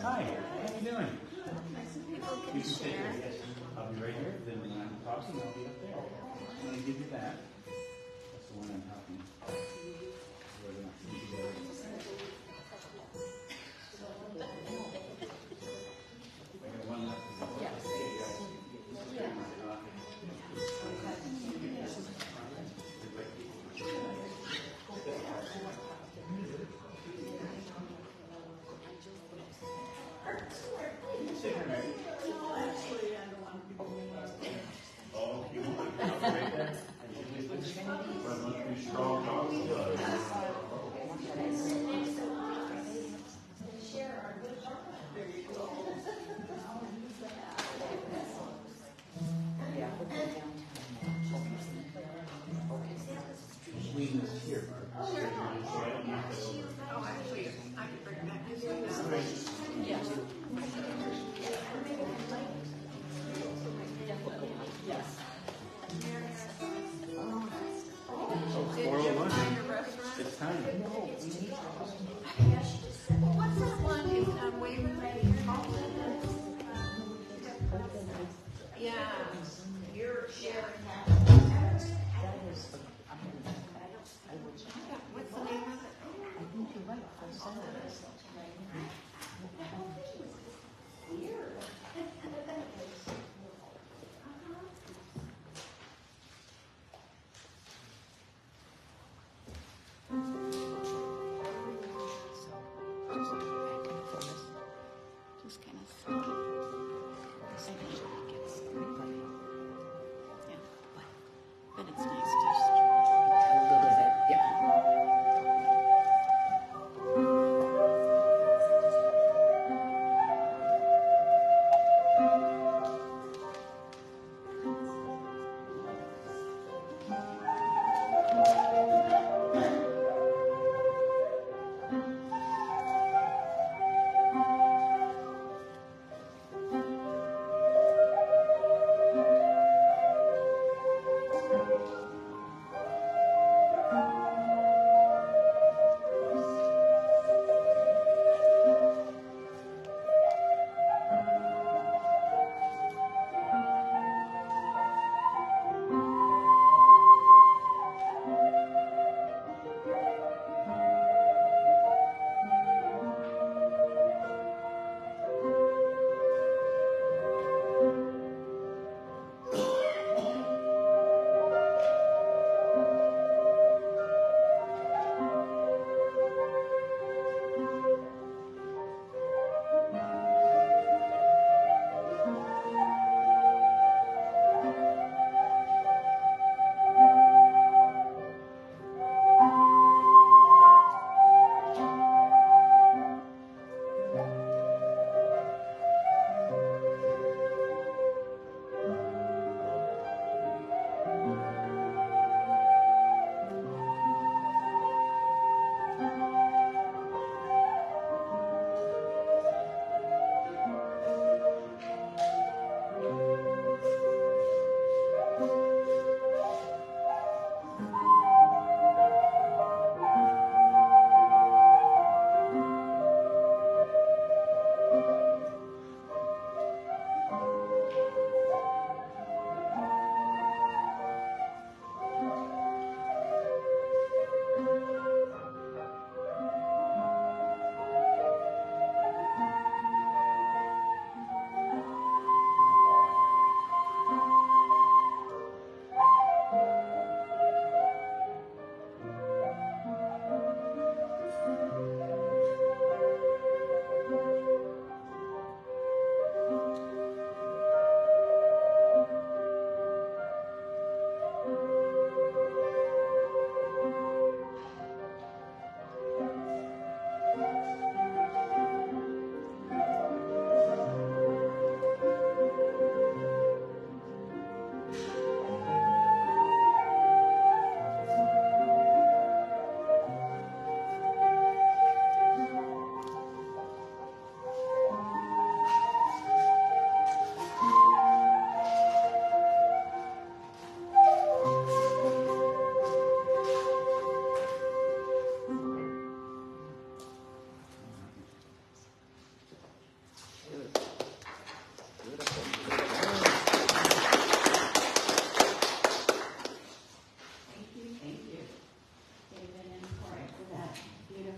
Hi, how are you doing? You can take it, yes. I'll be right here. Then when I'm talking, I'll be up there. I'm going to give you that. That's the one I'm talking about. We're going to see together. I got one left.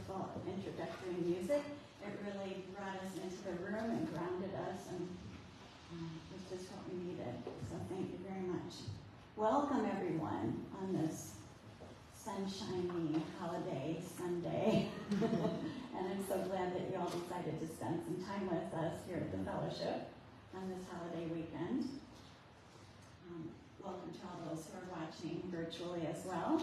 wonderful introductory music. It really brought us into the room and grounded us, and was just what we needed. So thank you very much. Welcome everyone on this sunshiny holiday Sunday. And I'm so glad that you all decided to spend some time with us here at the fellowship on this holiday weekend. Welcome to all those who are watching virtually as well.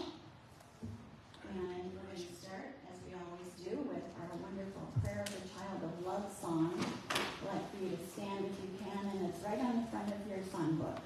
And we're going to start, as we always do, with our wonderful Prayer of the Child of Love song. I'd like for you to stand if you can, and it's right on the front of your songbook.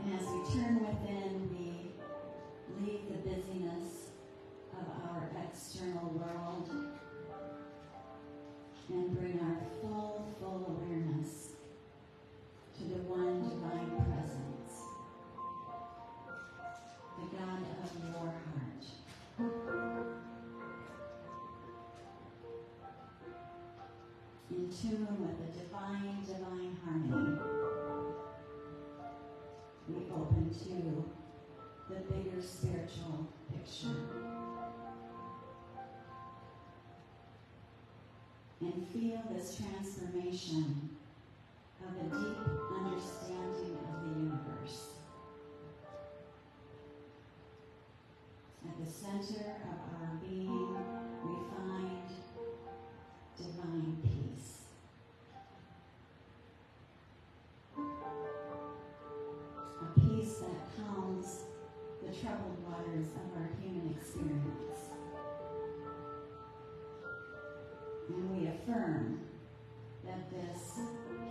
And as we turn within, we leave the busyness of our external world and bring our full awareness to the one divine presence, the God of your heart. In tune with the divine harmony, we open to the bigger spiritual picture and feel this transformation of a deep understanding of the universe. At the center of our being, we find And we affirm that this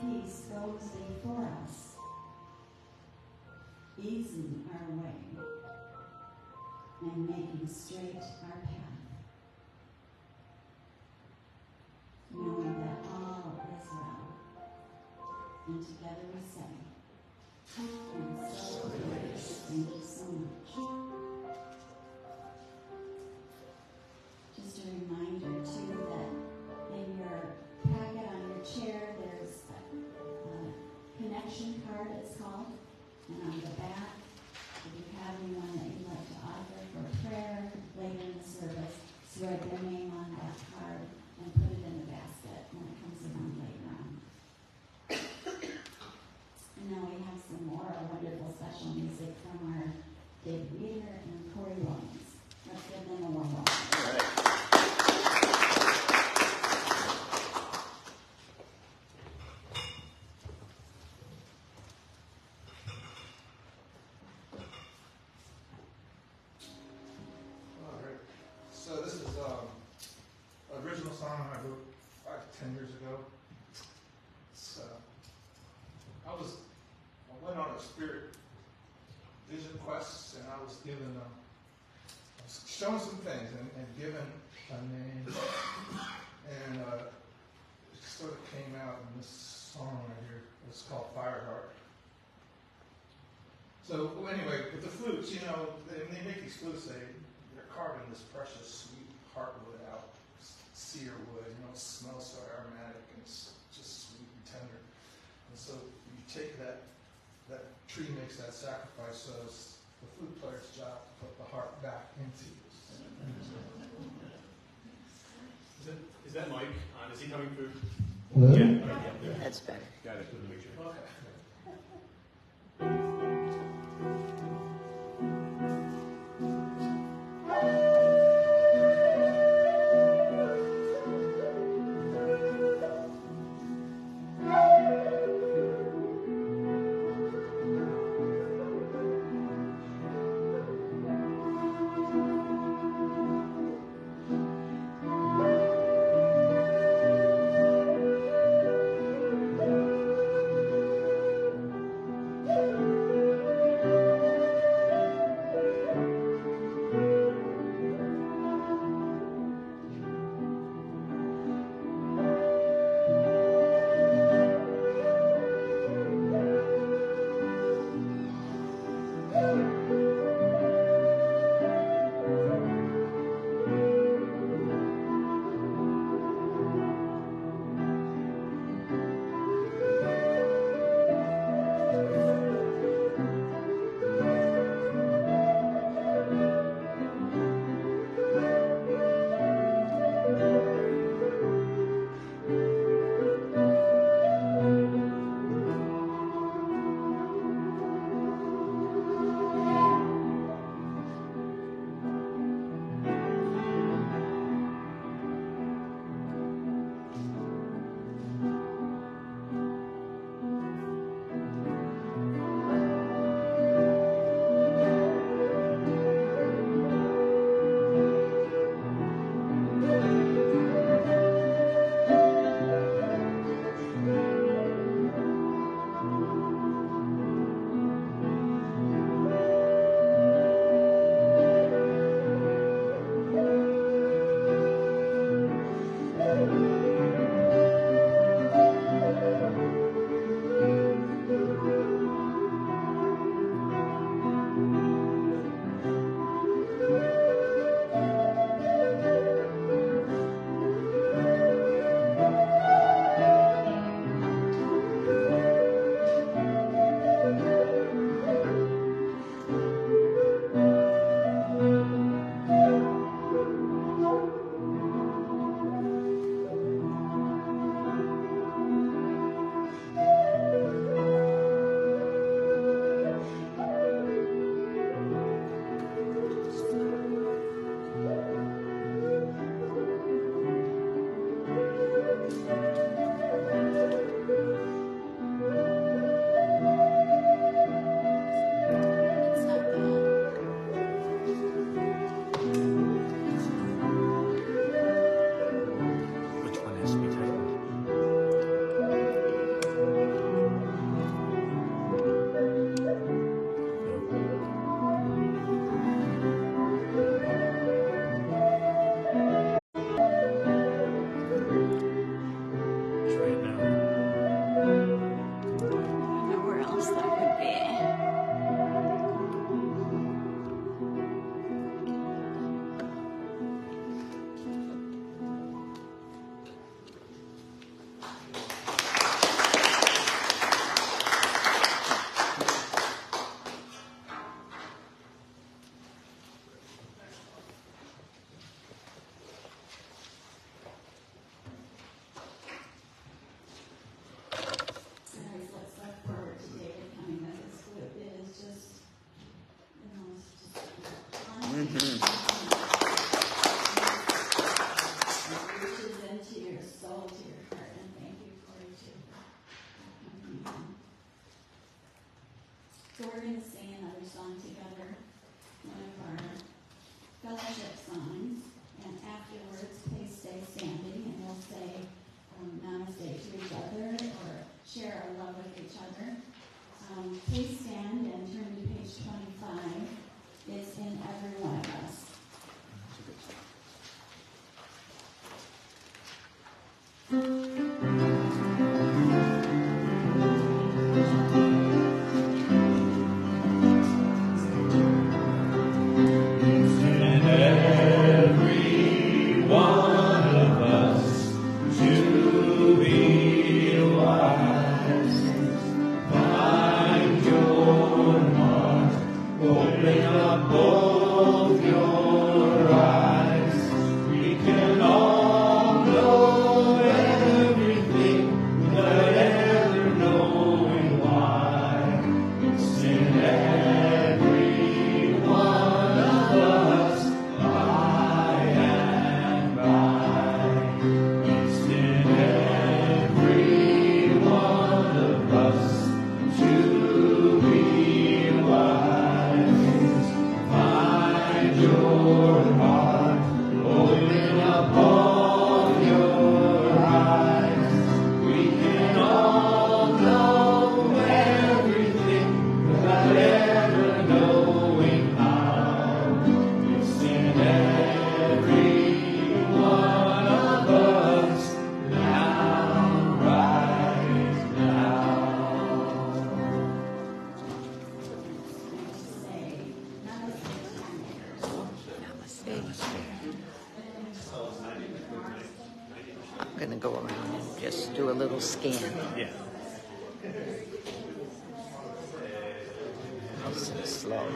peace goes before us, easing our way and making straight our path, knowing that all is well. And together we say, and so it is. Thank you so much. Just a reminder too that in your packet on your chair there's a connection card, it's called, and on the back, if you have anyone that you'd like to offer for prayer later in the service, just write their name on that card and put it in the basket when it comes around later on. And now we have some more wonderful special music from our David Meeder and Corey Williams. Let's give them a warm welcome. All right. So this is an original song I wrote 10 years ago. It's, I went on a spirit vision quest, and I was given, I was shown some things and given a name, and it sort of came out in this song right here. It's called Fireheart. So anyway, with the flutes, you know, they make these flutes, they're carving this precious sweet heartwood out, cedar wood, you know, it smells so aromatic and it's just sweet and tender. And so you take that tree makes that sacrifice, so it's the flute player's job to put the heart back into you. Is that mic on? Is he coming through? Hello? Yeah. That's better. Got it. Make sure. Okay. soul to your heart, and thank you, Corey, too, for coming in. So we're going to sing another song together, one of our fellowship songs, and afterwards, please stay standing, and we'll say namaste to each other, or share our love with each other. Please stand and turn to page 25. It's in every one of us. I'm going to go around and just do a little scan. Yeah. Nice and slow.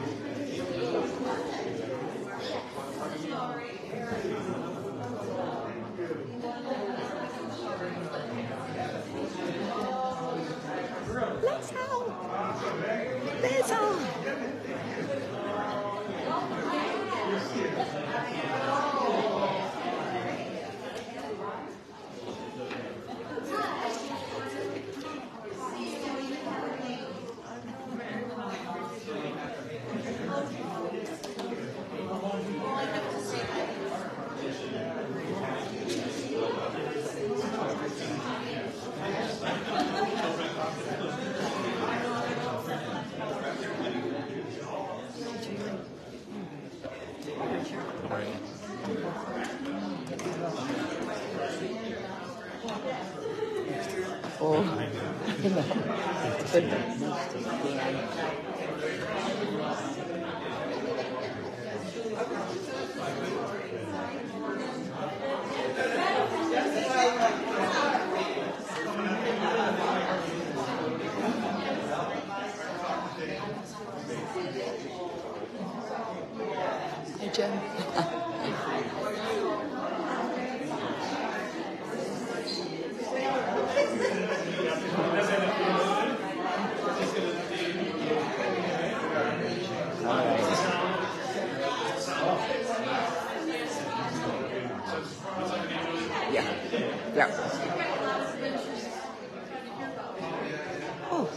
Let's go. Let's go. Oh, Hey, Jen. Yeah. Oh.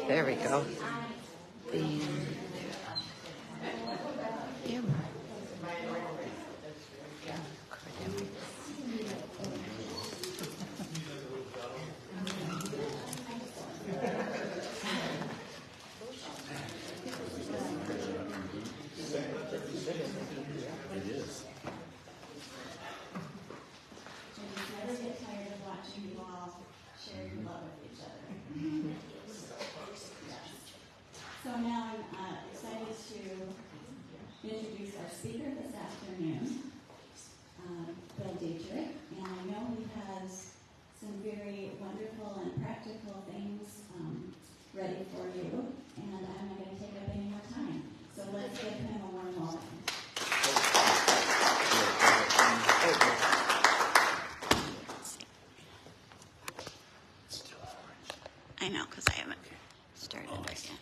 There we go. The camera. It is. Never get tired of watching you all share your love with each other. Yes. So now I'm excited to introduce our speaker this afternoon, Bill Diedrich, and I know he has some very wonderful and practical things ready for you, and I'm not going to take up any more time. So let's give him a warm welcome. I know, because I haven't started it yet.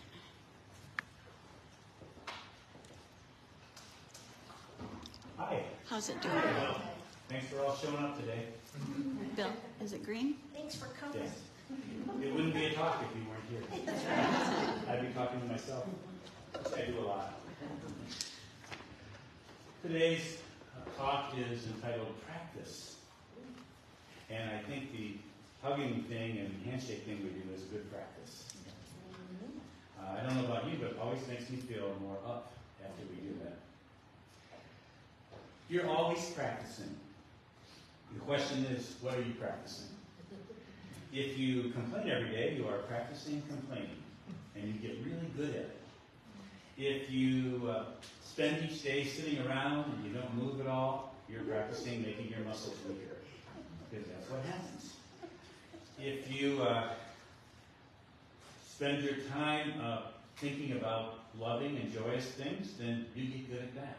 How's it doing? Thanks for all showing up today. Bill, is it green? Thanks for coming. Yes. It wouldn't be a talk if you weren't here. I'd be talking to myself. I do a lot. Today's talk is entitled Practice. And I think the hugging thing and handshake thing we do is a good practice. I don't know about you, but it always makes me feel more up after we do that. You're always practicing. The question is, what are you practicing? If you complain every day, you are practicing complaining, and you get really good at it. If you spend each day sitting around and you don't move at all, you're practicing making your muscles weaker, because that's what happens. If you spend your time thinking about loving and joyous things, then you get good at that.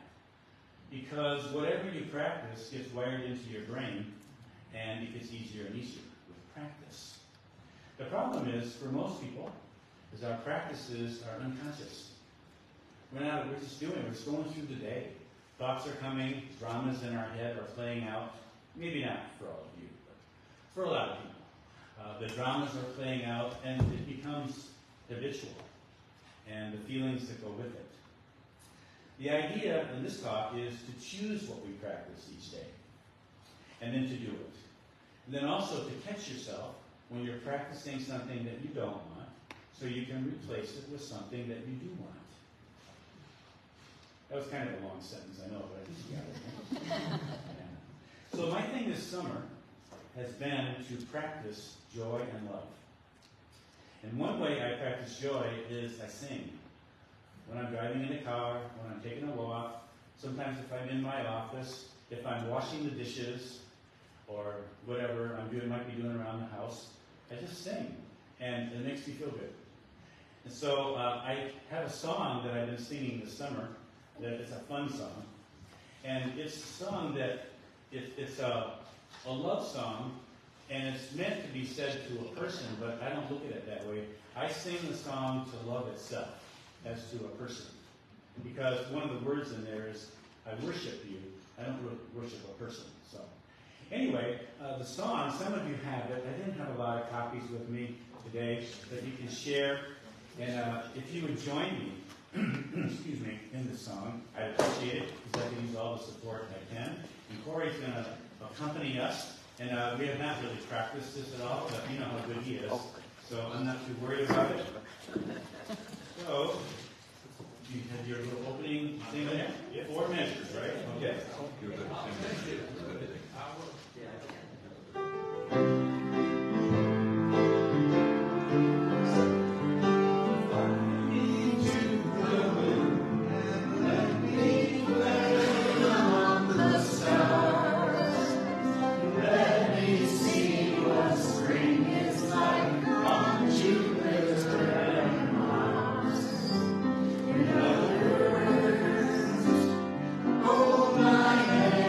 Because whatever you practice gets wired into your brain, and it gets easier and easier with practice. The problem is, for most people, is our practices are unconscious. We're just going through the day. Thoughts are coming, dramas in our head are playing out. Maybe not for all of you, but for a lot of people. The dramas are playing out, and it becomes habitual, and the feelings that go with it. The idea in this talk is to choose what we practice each day, and then to do it. And then also to catch yourself when you're practicing something that you don't want, so you can replace it with something that you do want. That was kind of a long sentence, I know, but I think you got it. Yeah. So my thing this summer has been to practice joy and love. And one way I practice joy is I sing. When I'm driving in the car, when I'm taking a walk, sometimes if I'm in my office, if I'm washing the dishes, or whatever might be doing around the house, I just sing, and it makes me feel good. And so I have a song that I've been singing this summer, that it's a fun song, and it's a song that it's a love song, and it's meant to be said to a person, but I don't look at it that way. I sing the song to love itself, as to a person. Because one of the words in there is, I worship you. I don't worship a person. So, anyway, the song, some of you have it. I didn't have a lot of copies with me today that you can share. And if you would join me, excuse me, in the song, I'd appreciate it, because I can use all the support I can. And Corey's going to accompany us. And we have not really practiced this at all, but you know how good he is. So I'm not too worried about it. So, you had your little opening thing there? 4 measures, right? Okay. Hold my hand.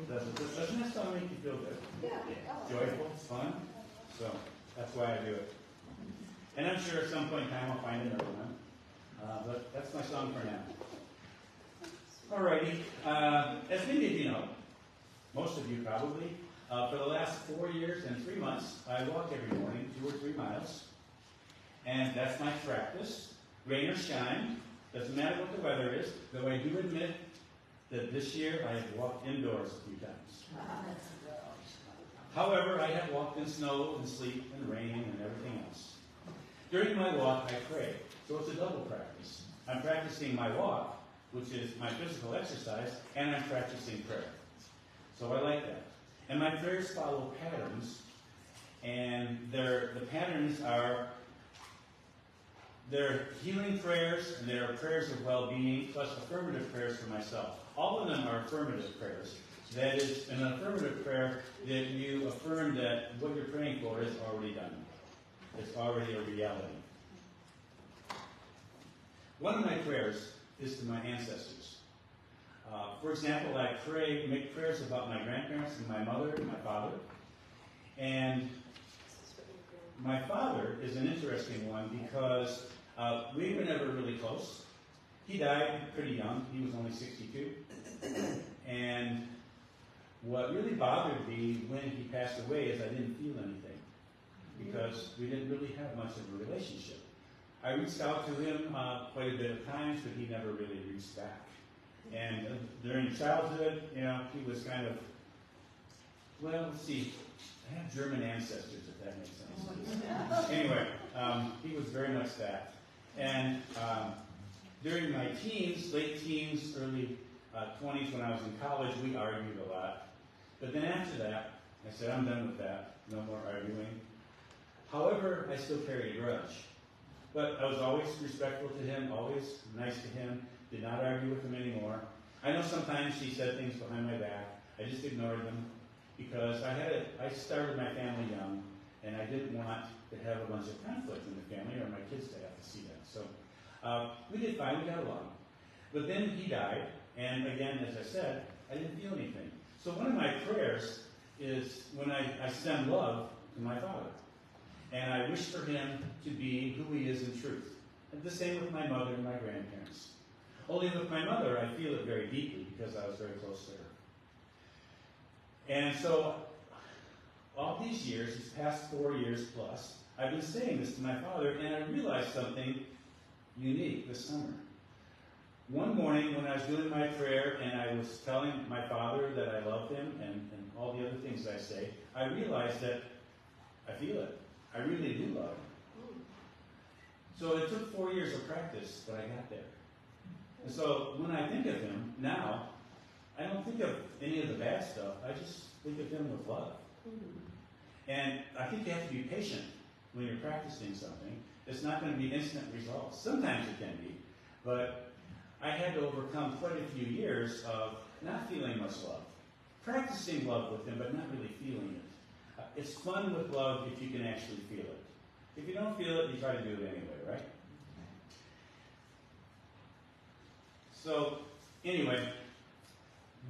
Doesn't that song make you feel good? Yeah. Joyful, fun. So that's why I do it. And I'm sure at some point in time I'll find another one. But that's my song for now. Alrighty. As many of you know, most of you probably, for the last 4 years and 3 months, I walk every morning 2 or 3 miles. And that's my practice. Rain or shine, doesn't matter what the weather is, though I do admit that this year I have walked indoors a few times. However, I have walked in snow and sleet and rain and everything else. During my walk, I pray, so it's a double practice. I'm practicing my walk, which is my physical exercise, and I'm practicing prayer. So I like that. And my prayers follow patterns, and the patterns are they're healing prayers, and they're prayers of well-being, plus affirmative prayers for myself. All of them are affirmative prayers. That is an affirmative prayer that you affirm that what you're praying for is already done. It's already a reality. One of my prayers is to my ancestors. For example, I make prayers about my grandparents and my mother and my father. And my father is an interesting one because we were never really close. He died pretty young. He was only 62. And what really bothered me when he passed away is I didn't feel anything because we didn't really have much of a relationship. I reached out to him quite a bit of times, but he never really reached back. And during childhood, he was kind of, well, let's see, I have German ancestors, if that makes sense. Anyway, he was very much that. And during my teens, late teens, early 20s, when I was in college, we argued a lot. But then after that, I said, I'm done with that. No more arguing. However, I still carry a grudge. But I was always respectful to him, always nice to him, did not argue with him anymore. I know sometimes he said things behind my back. I just ignored them because I started my family young, and I didn't want to have a bunch of conflict in the family or my kids to have to see that. So we did fine, we got along. But then he died, and again, as I said, I didn't feel anything. So one of my prayers is when I send love to my father. And I wish for him to be who he is in truth. And the same with my mother and my grandparents. Only with my mother, I feel it very deeply because I was very close to her. And so, all these years, these past 4 years plus, I've been saying this to my father, and I realized something unique this summer. One morning when I was doing my prayer and I was telling my father that I loved him and all the other things I say, I realized that I feel it. I really do love him. So it took 4 years of practice, but I got there. And so when I think of him now, I don't think of any of the bad stuff. I just think of him with love. And I think you have to be patient when you're practicing something. It's not going to be instant results. Sometimes it can be, but I had to overcome quite a few years of not feeling much love. Practicing love with him, but not really feeling it. It's fun with love if you can actually feel it. If you don't feel it, you try to do it anyway, right? So, anyway,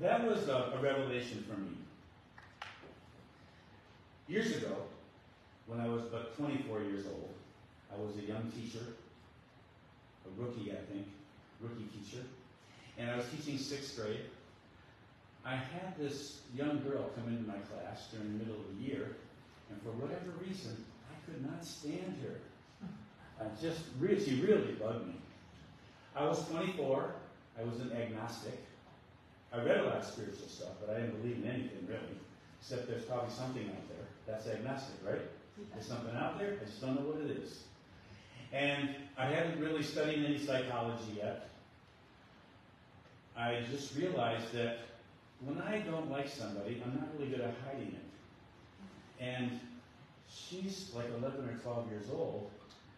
that was a revelation for me. Years ago, when I was but 24 years old, I was a young teacher, a rookie, I think, rookie teacher, and I was teaching 6th grade. I had this young girl come into my class during the middle of the year, and for whatever reason, I could not stand her. She really bugged me. I was 24. I was an agnostic. I read a lot of spiritual stuff, but I didn't believe in anything really, except there's probably something out there. That's agnostic, right? There's something out there, I just don't know what it is. And I hadn't really studied any psychology yet. I just realized that when I don't like somebody, I'm not really good at hiding it. And she's like 11 or 12 years old,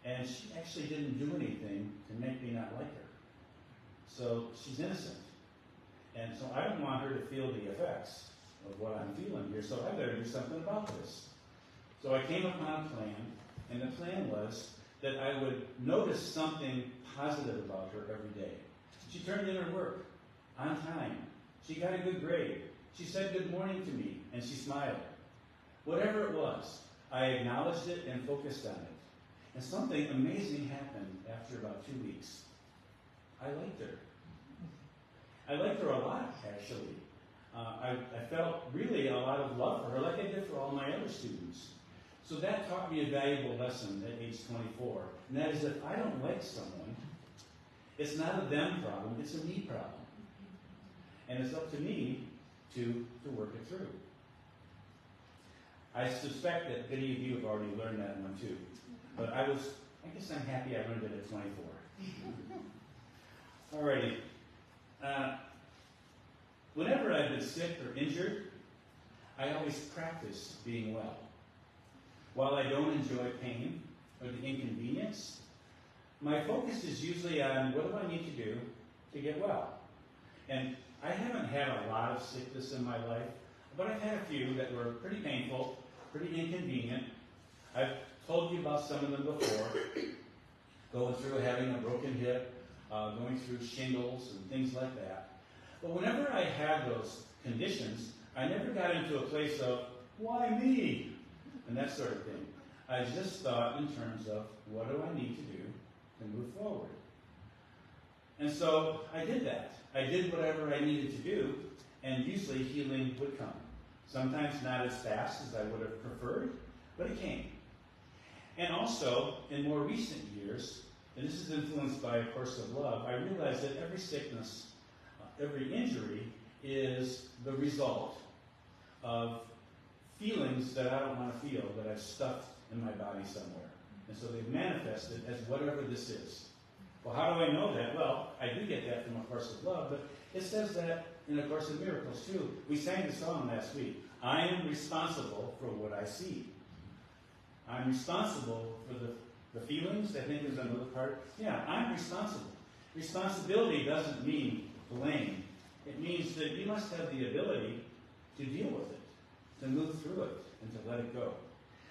and she actually didn't do anything to make me not like her. So she's innocent. And so I don't want her to feel the effects of what I'm feeling here, so I better do something about this. So I came upon a plan, and the plan was that I would notice something positive about her every day. She turned in her work on time. She got a good grade. She said good morning to me, and she smiled. Whatever it was, I acknowledged it and focused on it. And something amazing happened after about 2 weeks. I liked her. I liked her a lot, actually. I felt really a lot of love for her, like I did for all my other students. So that taught me a valuable lesson at age 24, and that is if I don't like someone, it's not a them problem, it's a me problem. And it's up to me to work it through. I suspect that many of you have already learned that one too. But I guess I'm happy I learned it at 24. Alrighty. Whenever I've been sick or injured, I always practice being well. While I don't enjoy pain or the inconvenience, my focus is usually on what do I need to do to get well. And I haven't had a lot of sickness in my life, but I've had a few that were pretty painful, pretty inconvenient. I've told you about some of them before, going through having a broken hip, going through shingles and things like that. But whenever I had those conditions, I never got into a place of, why me? And that sort of thing. I just thought in terms of, what do I need to do to move forward? And so I did that. I did whatever I needed to do, and usually healing would come. Sometimes not as fast as I would have preferred, but it came. And also, in more recent years, and this is influenced by A Course of Love, I realized that every sickness, every injury is the result of feelings that I don't want to feel, that I've stuffed in my body somewhere. And so they've manifested as whatever this is. Well, how do I know that? Well, I do get that from A Course of Love, but it says that in A Course of Miracles too. We sang the song last week. I am responsible for what I see. I'm responsible for the feelings, I think is another part. Yeah, I'm responsible. Responsibility doesn't mean blame. It means that you must have the ability to deal with it, to move through it, and to let it go.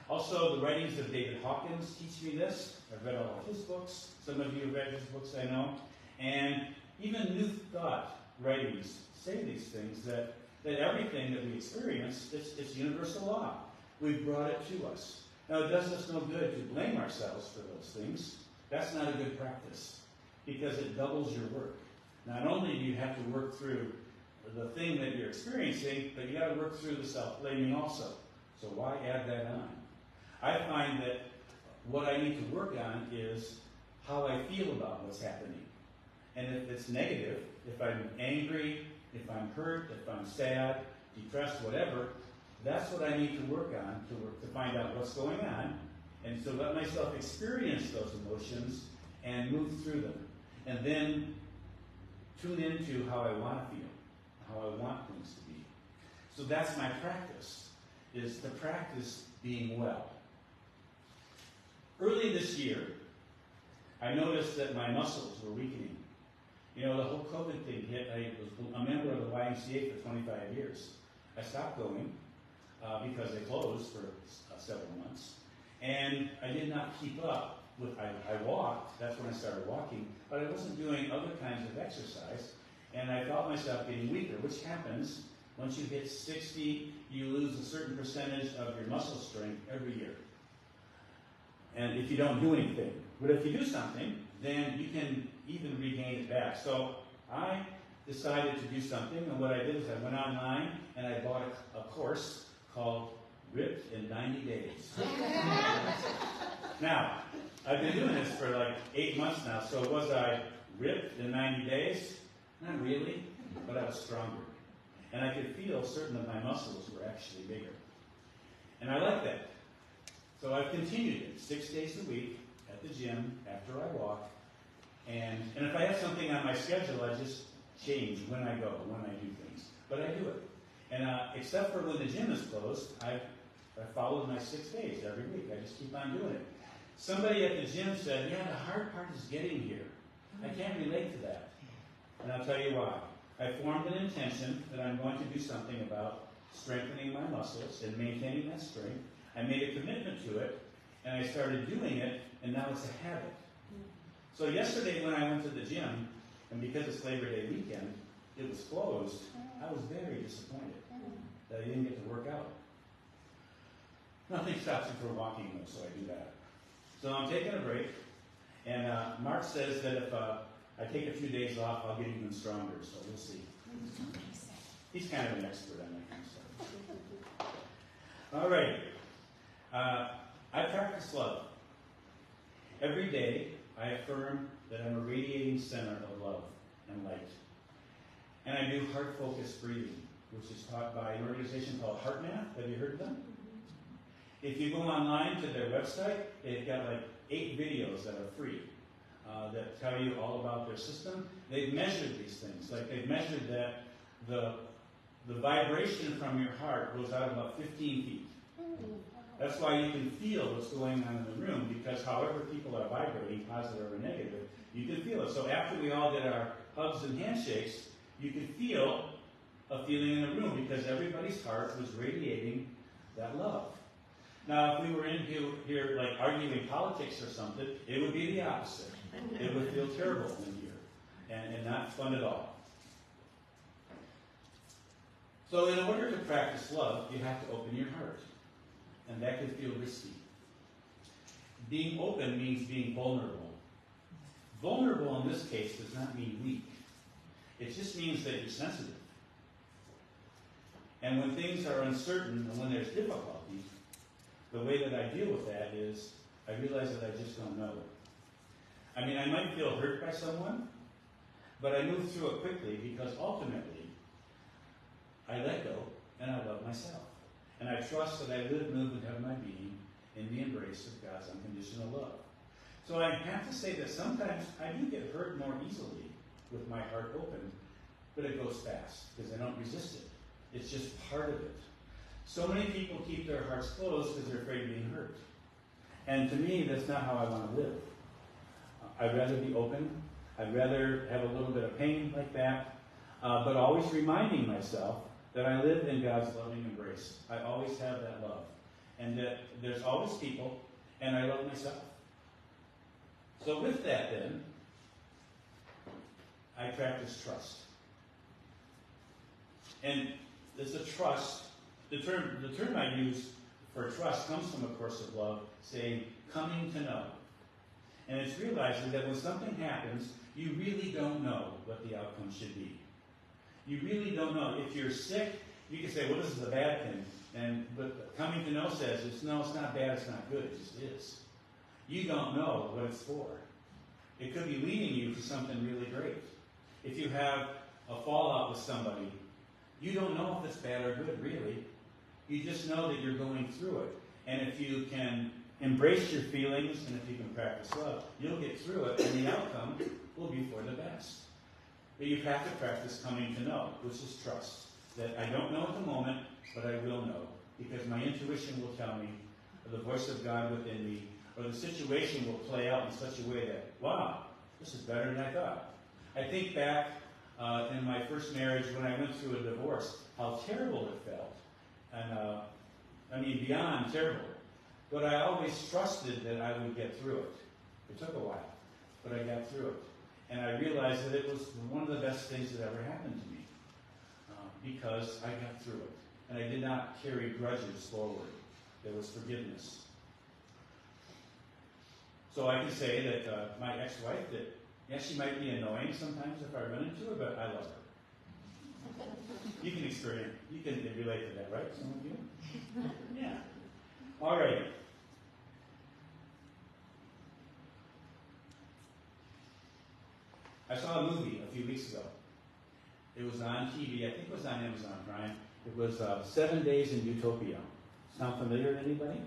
Also, the writings of David Hawkins teach me this. I've read all of his books. Some of you have read his books, I know. And even New Thought writings say these things, that everything that we experience, it's universal law. We've brought it to us. Now, it does us no good to blame ourselves for those things. That's not a good practice, because it doubles your work. Not only do you have to work through the thing that you're experiencing, but you got to work through the self-blaming also. So why add that on? I find that what I need to work on is how I feel about what's happening. And if it's negative, if I'm angry, if I'm hurt, if I'm sad, depressed, whatever, that's what I need to work on to find out what's going on, and to let myself experience those emotions and move through them. And then tune into how I want to feel, how I want things to be. So that's my practice, is to practice being well. Early this year, I noticed that my muscles were weakening. You know, the whole COVID thing hit. I was a member of the YMCA for 25 years. I stopped going because they closed for several months. And I did not keep up with, I walked, that's when I started walking, but I wasn't doing other kinds of exercise. And I felt myself getting weaker, which happens once you hit 60, you lose a certain percentage of your muscle strength every year. And if you don't do anything. But if you do something, then you can even regain it back. So I decided to do something, and what I did is I went online and I bought a course called Ripped in 90 Days. Now, I've been doing this for like 8 months now, so was I ripped in 90 days? Not really, but I was stronger. And I could feel certain of my muscles were actually bigger. And I like that. So I've continued it 6 days a week at the gym after I walk. And if I have something on my schedule, I just change when I go, when I do things. But I do it. And except for when the gym is closed, I followed my 6 days every week. I just keep on doing it. Somebody at the gym said, yeah, the hard part is getting here. I can't relate to that. And I'll tell you why. I formed an intention that I'm going to do something about strengthening my muscles and maintaining that strength. I made a commitment to it, and I started doing it, and now it's a habit. So yesterday when I went to the gym, and because it's Labor Day weekend, it was closed, I was very disappointed. that he didn't get to work out. Nothing stops him from walking though, so I do that. So I'm taking a break, and Mark says that if I take a few days off, I'll get even stronger, so we'll see. He's kind of an expert on that kind of stuff. All right. I practice love. Every day, I affirm that I'm a radiating center of love and light. And I do heart-focused breathing, which is taught by an organization called HeartMath. Have you heard of them? If you go online to their website, they've got like 8 videos that are free that tell you all about their system. They've measured these things. Like they've measured that the vibration from your heart goes out about 15 feet. That's why you can feel what's going on in the room, because however people are vibrating, positive or negative, you can feel it. So after we all did our hugs and handshakes, you could feel a feeling in the room because everybody's heart was radiating that love. Now, if we were in here like arguing politics or something, it would be the opposite. It would feel terrible in here and not fun at all. So in order to practice love, you have to open your heart. And that can feel risky. Being open means being vulnerable. Vulnerable in this case does not mean weak. It just means that you're sensitive. And when things are uncertain and when there's difficulty, the way that I deal with that is I realize that I just don't know. I mean, I might feel hurt by someone, but I move through it quickly because ultimately I let go and I love myself. And I trust that I live, move, and have my being in the embrace of God's unconditional love. So I have to say that sometimes I do get hurt more easily with my heart open, but it goes fast because I don't resist it. It's just part of it. So many people keep their hearts closed because they're afraid of being hurt. And to me, that's not how I want to live. I'd rather be open. I'd rather have a little bit of pain like that, but always reminding myself that I live in God's loving embrace. I always have that love. And that there's always people, and I love myself. So with that then, I practice trust. And there's a trust. The term I use for trust comes from A Course of Love, saying, coming to know. And it's realizing that when something happens, you really don't know what the outcome should be. You really don't know. If you're sick, you can say, well, this is a bad thing. But coming to know says, it's not bad, it's not good, it just is. You don't know what it's for. It could be leading you to something really great. If you have a fallout with somebody, you don't know if it's bad or good, really. You just know that you're going through it. And if you can embrace your feelings and if you can practice love, you'll get through it and the outcome will be for the best. But you have to practice coming to know, which is trust. That I don't know at the moment, but I will know. Because my intuition will tell me, or the voice of God within me, or the situation will play out in such a way that, wow, this is better than I thought. I think back in my first marriage when I went through a divorce, how terrible it felt. And beyond terrible. But I always trusted that I would get through it. It took a while, but I got through it. And I realized that it was one of the best things that ever happened to me because I got through it. And I did not carry grudges forward. There was forgiveness. So I can say that my ex-wife, she might be annoying sometimes if I run into her, but I love her. You can relate to that, right? Some of you? Yeah. All right. I saw a movie a few weeks ago. It was on TV. I think it was on Amazon Prime. It was 7 Days in Utopia. Sound familiar to anybody?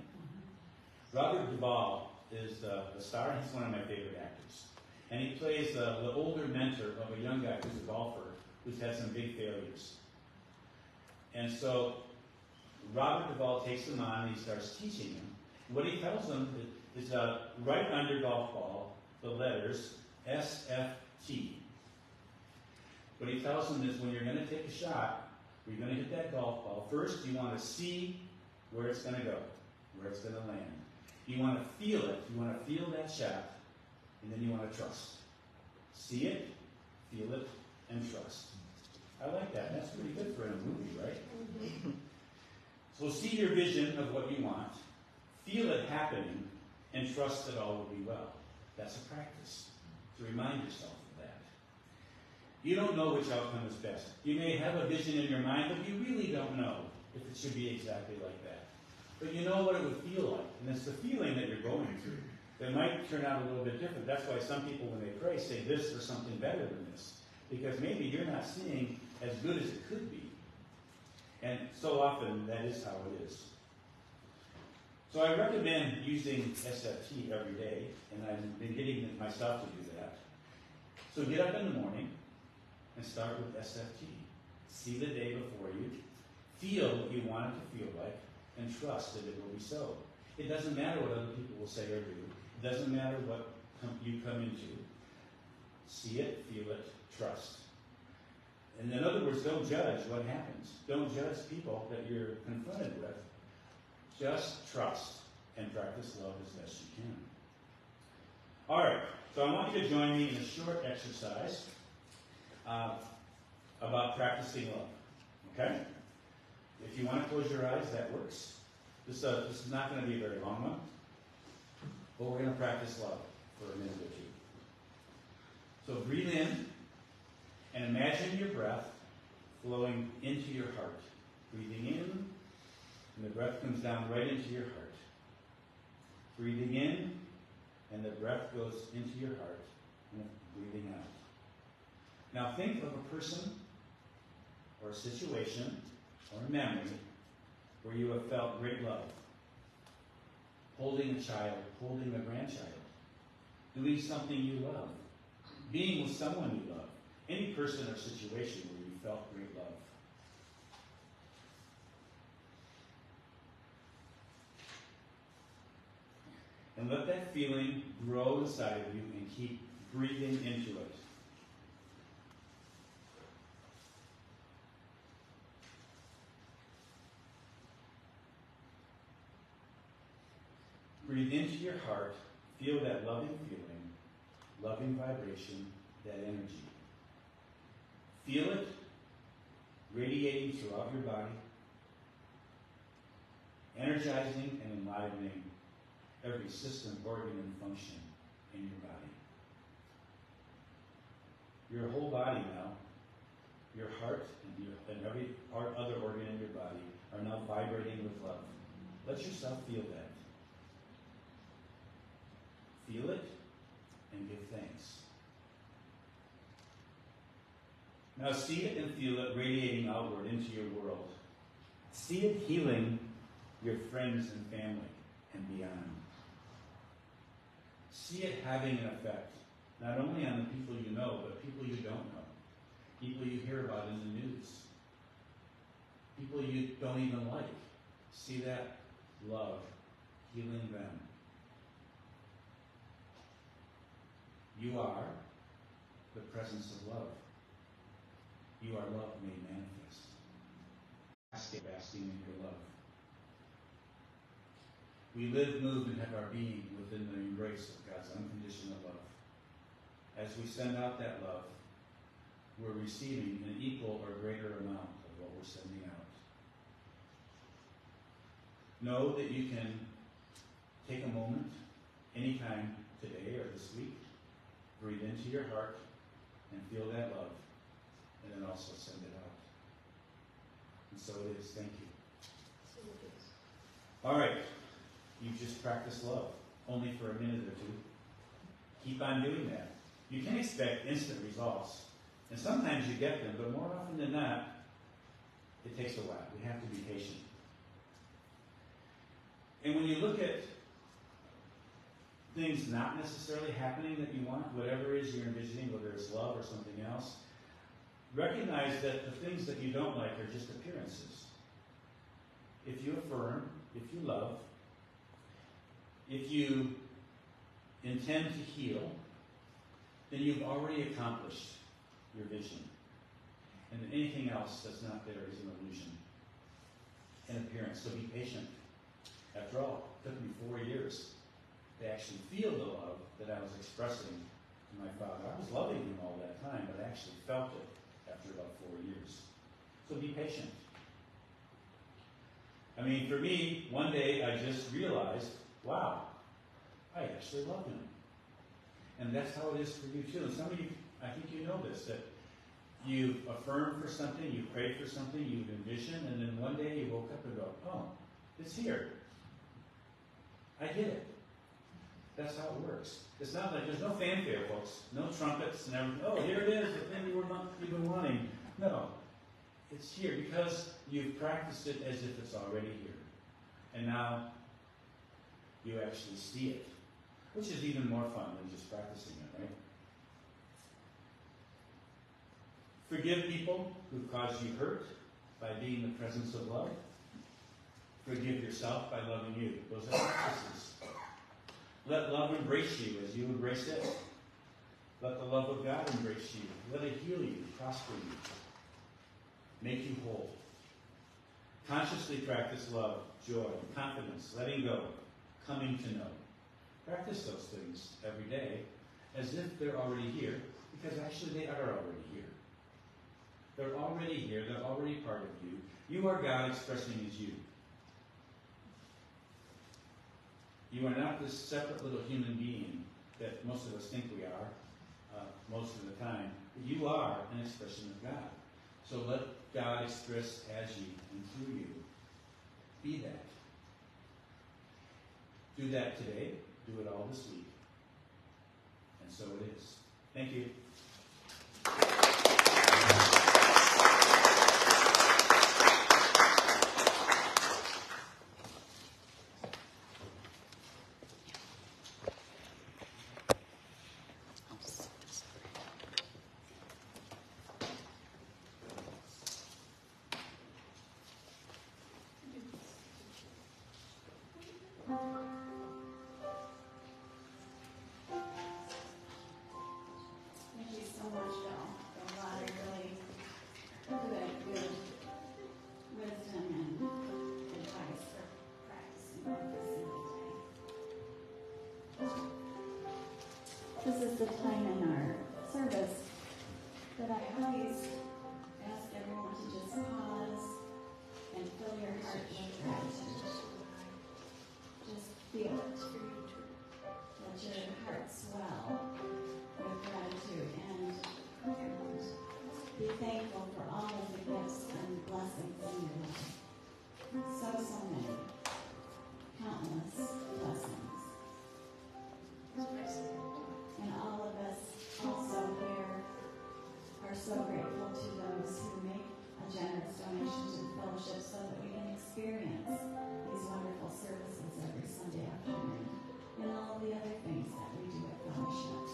Robert Duvall is the star. He's one of my favorite actors. And he plays the older mentor of a young guy who's a golfer who's had some big failures. And so Robert Duvall takes him on and he starts teaching him. What he tells him is right under golf ball, the letters SFT. What he tells him is when you're going to take a shot, you're going to hit that golf ball. First, you want to see where it's going to go, where it's going to land. You want to feel it. You want to feel that shot, and then you want to trust. See it, feel it, and trust. I like that. That's pretty good for a movie, right? So see your vision of what you want, feel it happening, and trust that all will be well. That's a practice, to remind yourself of that. You don't know which outcome is best. You may have a vision in your mind, but you really don't know if it should be exactly like that. But you know what it would feel like, and it's the feeling that you're going through. It might turn out a little bit different. That's why some people, when they pray, say this or something better than this. Because maybe you're not seeing as good as it could be. And so often, that is how it is. So I recommend using SFT every day, and I've been getting myself to do that. So get up in the morning and start with SFT. See the day before you. Feel what you want it to feel like, and trust that it will be so. It doesn't matter what other people will say or do. It doesn't matter what you come into. See it, feel it, trust. And in other words, don't judge what happens. Don't judge people that you're confronted with. Just trust and practice love as best you can. All right, so I want you to join me in a short exercise about practicing love. Okay? If you want to close your eyes, that works. This is not going to be a very long one, but we're going to practice love for a minute or two. So breathe in and imagine your breath flowing into your heart. Breathing in, and the breath comes down right into your heart. Breathing in, and the breath goes into your heart, and breathing out. Now think of a person, or a situation, or a memory, where you have felt great love. Holding a child, holding a grandchild, doing something you love, being with someone you love, any person or situation where you felt great love. And let that feeling grow inside of you and keep breathing into it. Breathe into your heart, feel that loving feeling, loving vibration, that energy. Feel it radiating throughout your body, energizing and enlivening every system, organ, and function in your body. Your whole body now, your heart and every other organ in your body are now vibrating with love. Let yourself feel that. Feel it and give thanks. Now see it and feel it radiating outward into your world. See it healing your friends and family and beyond. See it having an effect, not only on the people you know, but people you don't know. People you hear about in the news. People you don't even like. See that love healing them. You are the presence of love. You are love made manifest. Basking in your love. We live, move, and have our being within the embrace of God's unconditional love. As we send out that love, we're receiving an equal or greater amount of what we're sending out. Know that you can take a moment, anytime today or this week, breathe into your heart and feel that love, and then also send it out. And so it is. Thank you. All right. You just practice love, only for a minute or two. Keep on doing that. You can expect instant results. And sometimes you get them, but more often than not, it takes a while. We have to be patient. And when you look at things not necessarily happening that you want, whatever it is you're envisioning, whether it's love or something else, recognize that the things that you don't like are just appearances. If you affirm, if you love, if you intend to heal, then you've already accomplished your vision. And anything else that's not there is an illusion, an appearance. So be patient. After all, it took me 4 years to actually feel the love that I was expressing to my father. I was loving him all that time, but I actually felt it after about 4 years. So be patient. I mean, for me, one day I just realized, wow, I actually love him. And that's how it is for you too. And some of you, I think you know this, that you affirm for something, you pray for something, you envision, and then one day you woke up and go, oh, it's here. I get it. That's how it works. It's not like, there's no fanfare, folks. No trumpets and everything. Oh, here it is, the thing you've been wanting. No. It's here because you've practiced it as if it's already here. And now you actually see it, which is even more fun than just practicing it, right? Forgive people who caused you hurt by being the presence of love. Forgive yourself by loving you. Those are practices. Let love embrace you as you embrace it. Let the love of God embrace you. Let it heal you, prosper you, make you whole. Consciously practice love, joy, confidence, letting go, coming to know. Practice those things every day as if they're already here, because actually they are already here. They're already here. They're already part of you. You are God expressing as you. You are not this separate little human being that most of us think we are most of the time. You are an expression of God. So let God express as you and through you. Be that. Do that today. Do it all this week. And so it is. Thank you. Thank you so much, Bill. A lot of really good wisdom and advice for practicing every single day. This is the time in our service that I always ask everyone to just pause and fill your heart with gratitude. Just feel it. Let your heart swell with gratitude and be thankful for all of the gifts and blessings in your life. So many. Countless blessings. And all of us also here are so grateful to those who make a generous donation to the fellowship so that we can experience these wonderful services every Sunday afternoon and all the other things that we do at fellowship.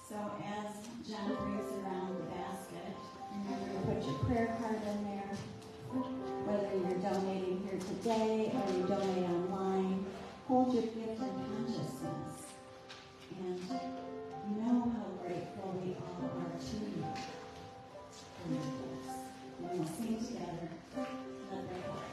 So as John brings around the basket, remember to put your prayer card in there. Whether you're donating here today or you donate online, hold your gift in consciousness. And know how grateful we all are to you for your gifts. And we'll sing together, Let There Heart.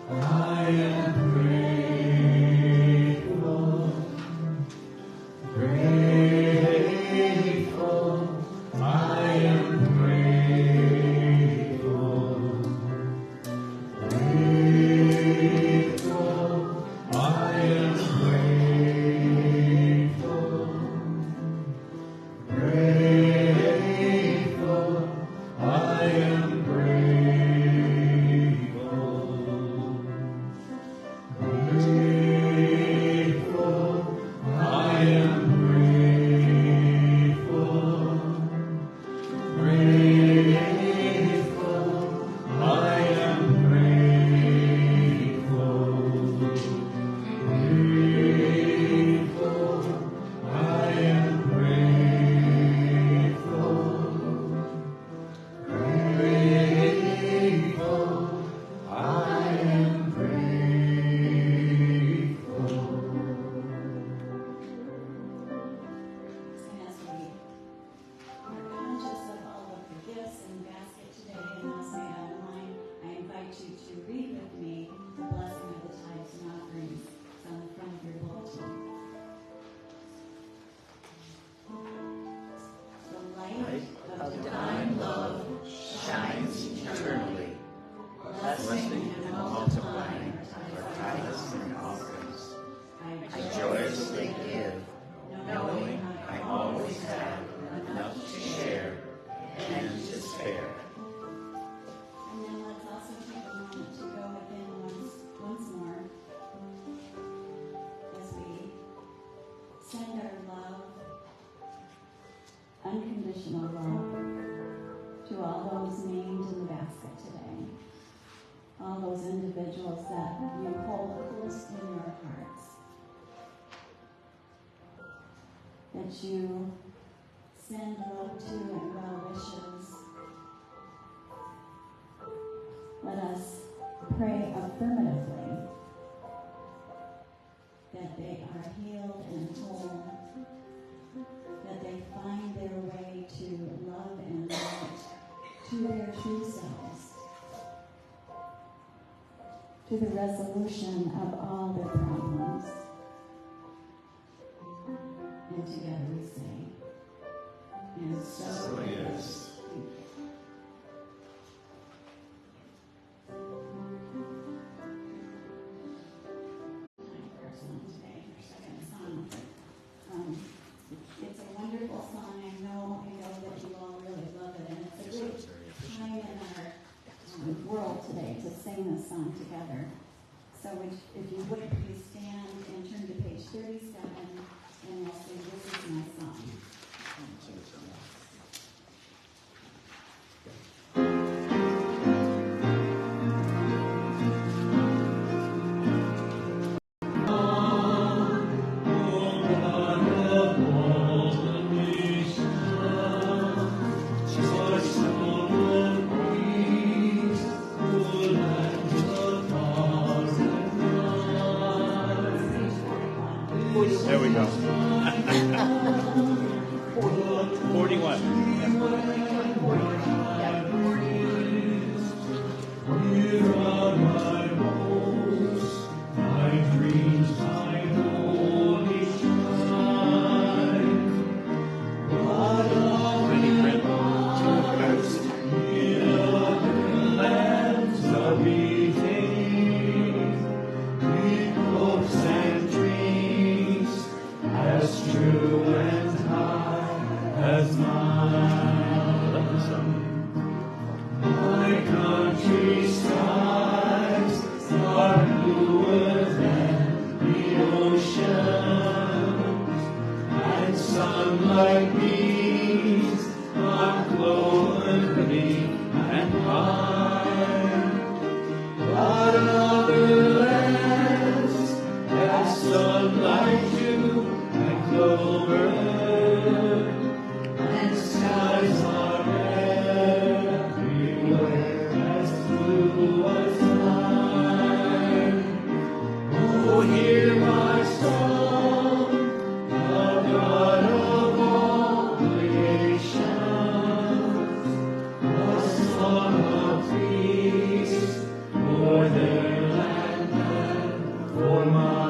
I am grateful, I am send our love, unconditional love, to all those named in the basket today. All those individuals that you hold close in your hearts. That you send love to and well wishes. Let us pray affirmatively that they are healed and whole, that they find their way to love and light, to their true selves, to the resolution of all their problems. And together we say, and so it is. It's a wonderful song. I know that you all really love it, and it's a great time in our world today to sing this song together. So if you would please stand and turn to page 37, and we'll sing This Is My Song. There we go. 41. Here are my hopes, my dreams, my holy shrine. What in other lands of eating, with hopes and dreams as true and high as mine. My country's skies are bluer than the oceans, and sunlight beams on clover green and pine. But other lands have sunlight too, and clover, and skies are everywhere as blue as mine. Oh, hear my song, the God of all creations, a song of peace for their land and for mine.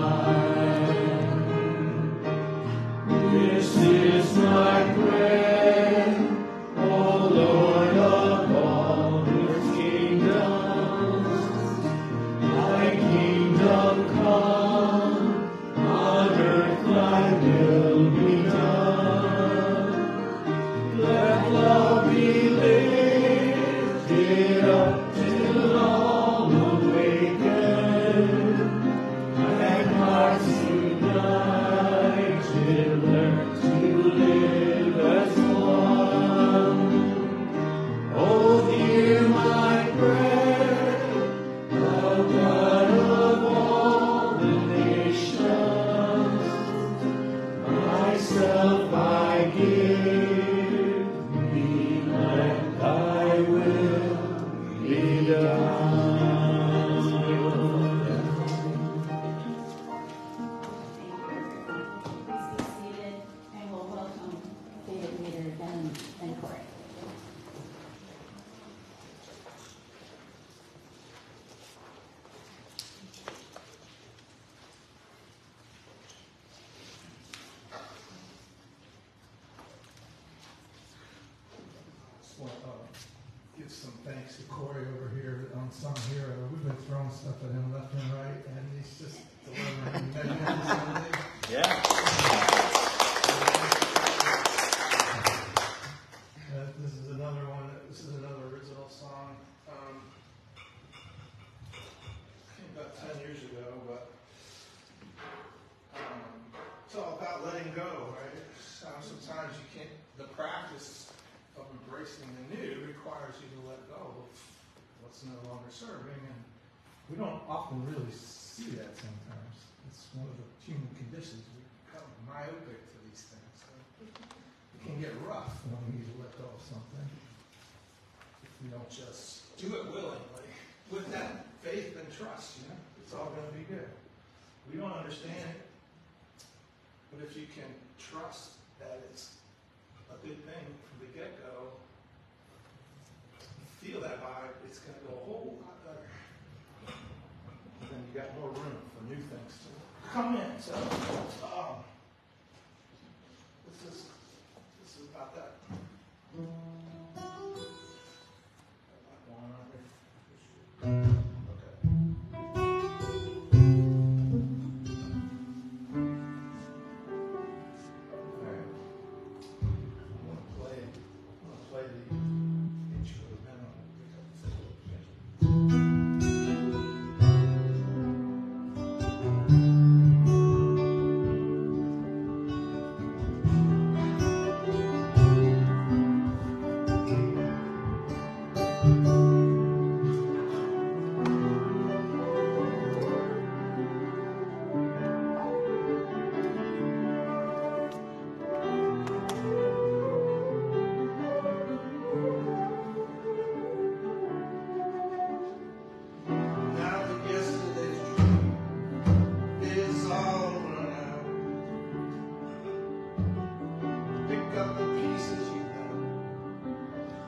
This is my prayer, O Lord of all the kingdoms. Thy kingdom come, on earth thy will be done. Let love be lifted up till all awaken, and hearts united learn to live as one. Oh, hear my prayer, the God of all the nations. Myself I give thee, let thy will be done. Thank you, everyone. Please be seated, and we'll welcome David Meeder and Corey. Just want to give some thanks to Corey over here on Song Hero. We've been throwing stuff at him left and right, and he's just delivering magnificently. Yeah. This is another one. This is another original song. Came about 10 years ago, but it's all about letting go, right? Sometimes you can't, the practice of embracing the new requires you to let go of what's no longer serving, and we don't often really see that sometimes. It's one of the human conditions. We become myopic to these things. So it can get rough when we need to let go of something. If we don't just do it willingly, with that faith and trust, it's all going to be good. We don't understand it, but if you can trust that it's a good thing from the get-go, feel that vibe, it's going to go a whole lot better. Then you got more room for new things to come in. So this is about that.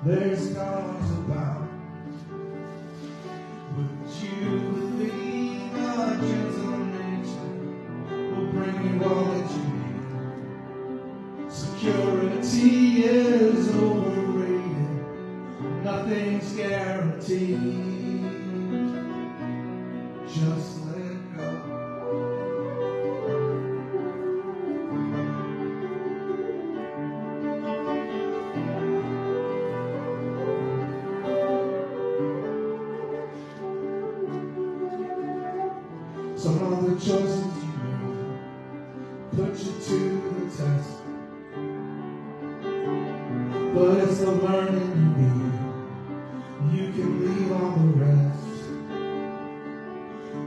There's scars about, but you believe a gentle nature will bring you all that you need. Security is overrated, nothing's guaranteed. Just let go. Some of the choices you made put you to the test, but it's the learning you need. You can leave all the rest.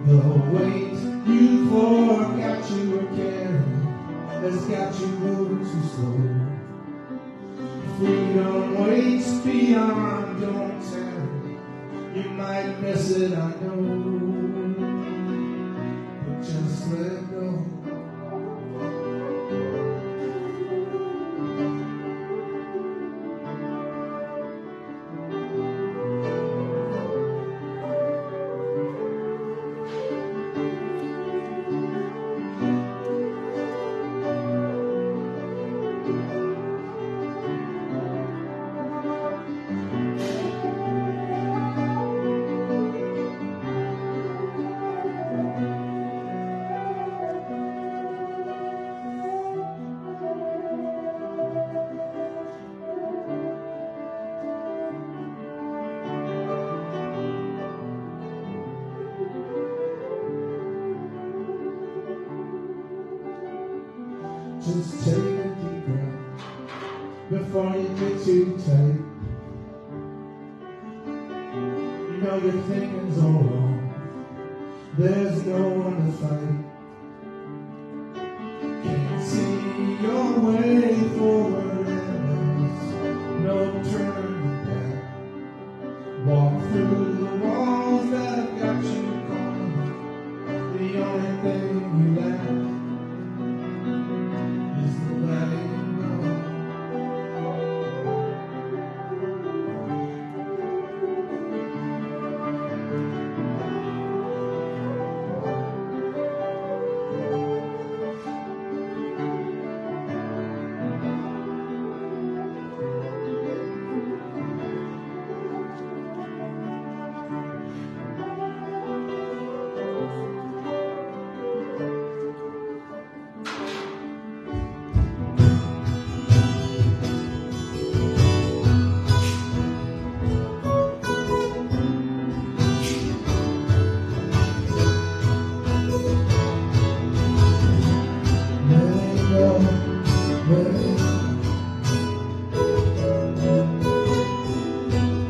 The weight you forgot you were carrying has got you moving too slow. Freedom waits beyond, don't tarry. You might miss it, I know. Just let go. Just take a deep breath before you get too tight. You know your thinking's all wrong. There's no one to fight. Can't see your way forward and there's no turning back. Walk through the walls that have got you cornered. The only thing you lack is the letting go.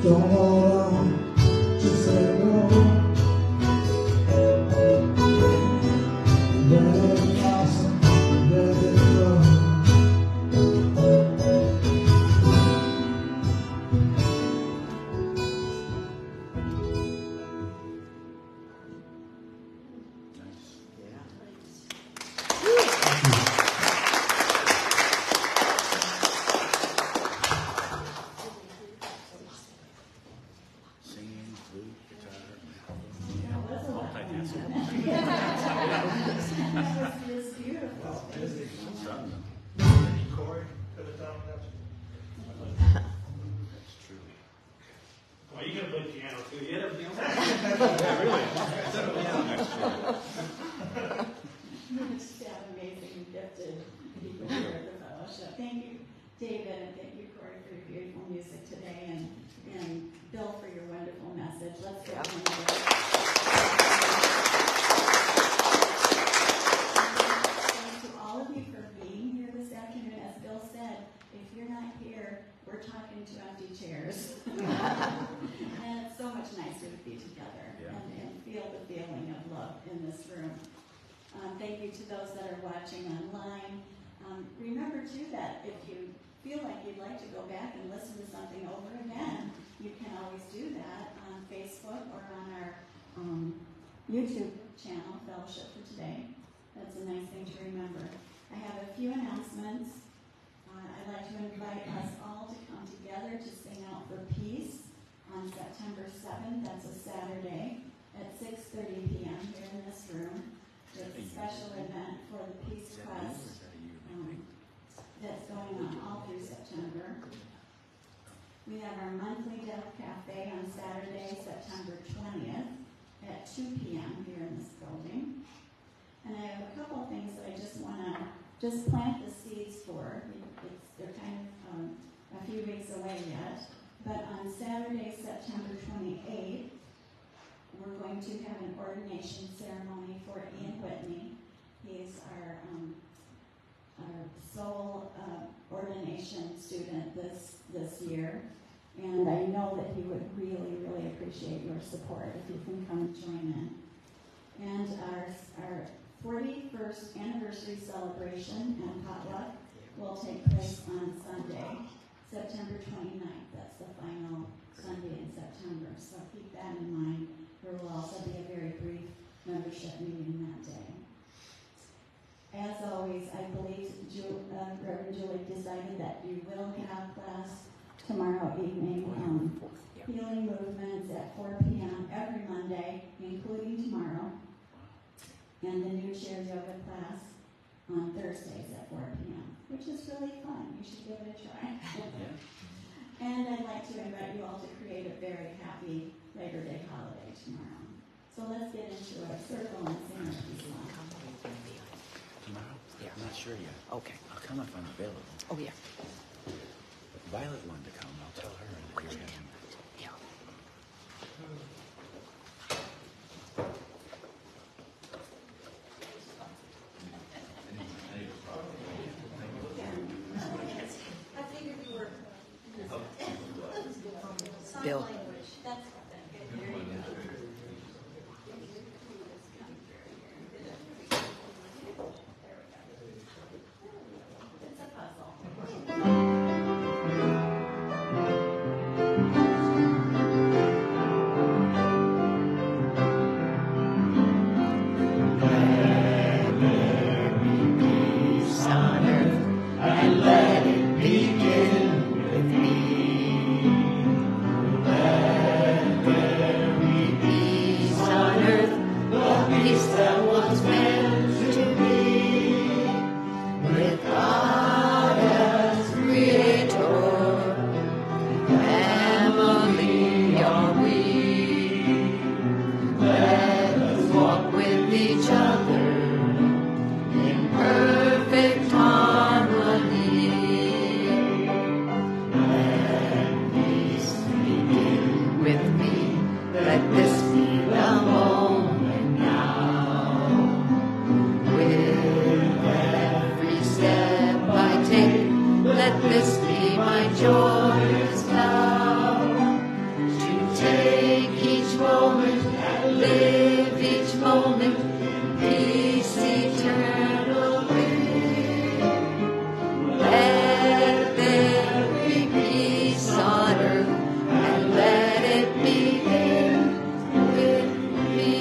Don't wanna just say no. Let it blossom, let it grow. Singing, flute, guitar. It was beautiful. Corey could have done that. That's true. Well, you gotta play piano too. You had everything else. Just have amazing, gifted people here at the fellowship. Thank you, David, and thank you, Corey, for your beautiful music today, and Bill for your wonderful message. Let's go. Yeah. Thank you to all of you for being here this afternoon. As Bill said, if you're not here, we're talking to empty chairs. And it's so much nicer to be together and feel the feeling of love in this room. Thank you to those that are watching online. Remember, too, that if you feel like you'd like to go back and listen to something over again, you can always do that on Facebook or on our YouTube channel, Fellowship for Today. That's a nice thing to remember. I have a few announcements. I'd like to invite us all to come together to sing out for peace on September 7th. That's a Saturday at 6:30 p.m. here in this room. It's a special event for the Peace Quest that's going on all through September. We have our monthly Deaf Cafe on Saturday, September 20th at 2 p.m. here in this building. And I have a couple of things that I just want to plant the seeds for. They're kind of a few weeks away yet. But on Saturday, September 28th, we're going to have an ordination ceremony for Ian Whitney. He's our sole ordination student this year. And I know that he would really, really appreciate your support if you can come and join in. And our 41st anniversary celebration and potluck will take place on Sunday, September 29th. That's the final Sunday in September. So keep that in mind. There will also be a very brief membership meeting that day. As always, I believe Reverend Julie decided that you will have class tomorrow evening, healing movements at 4 p.m. every Monday, including tomorrow, and the new chair yoga class on Thursdays at 4 p.m., which is really fun. You should give it a try. And I'd like to invite you all to create a very happy Labor Day holiday tomorrow. So let's get into our circle and sing our peace song. Tomorrow? Yeah. I'm not sure yet. Okay. I'll come if I'm available. Oh, yeah. Violet wanted to come. I'll tell her. And Which you're one? having- Yeah. Bill. It's a puzzle. And let it begin with me. Let joyous now to take each moment and live each moment in peace eternally. Let there be peace on earth and let it begin with me.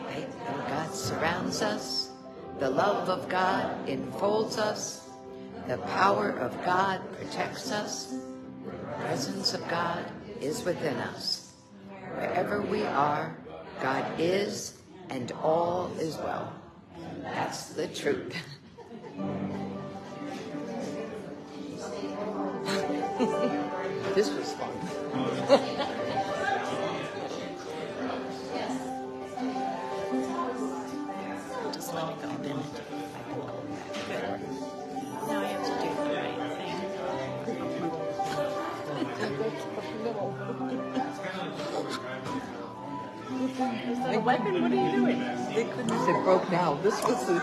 Faith in God surrounds us. The love of God enfolds us. The power of God protects us. The presence of God is within us. Wherever we are, God is, and all is well. That's the truth. This was fun. Just let it go a minute. Good. Now I have to do the right thing. The weapon, what are you doing? They couldn't have said broke now. This was the...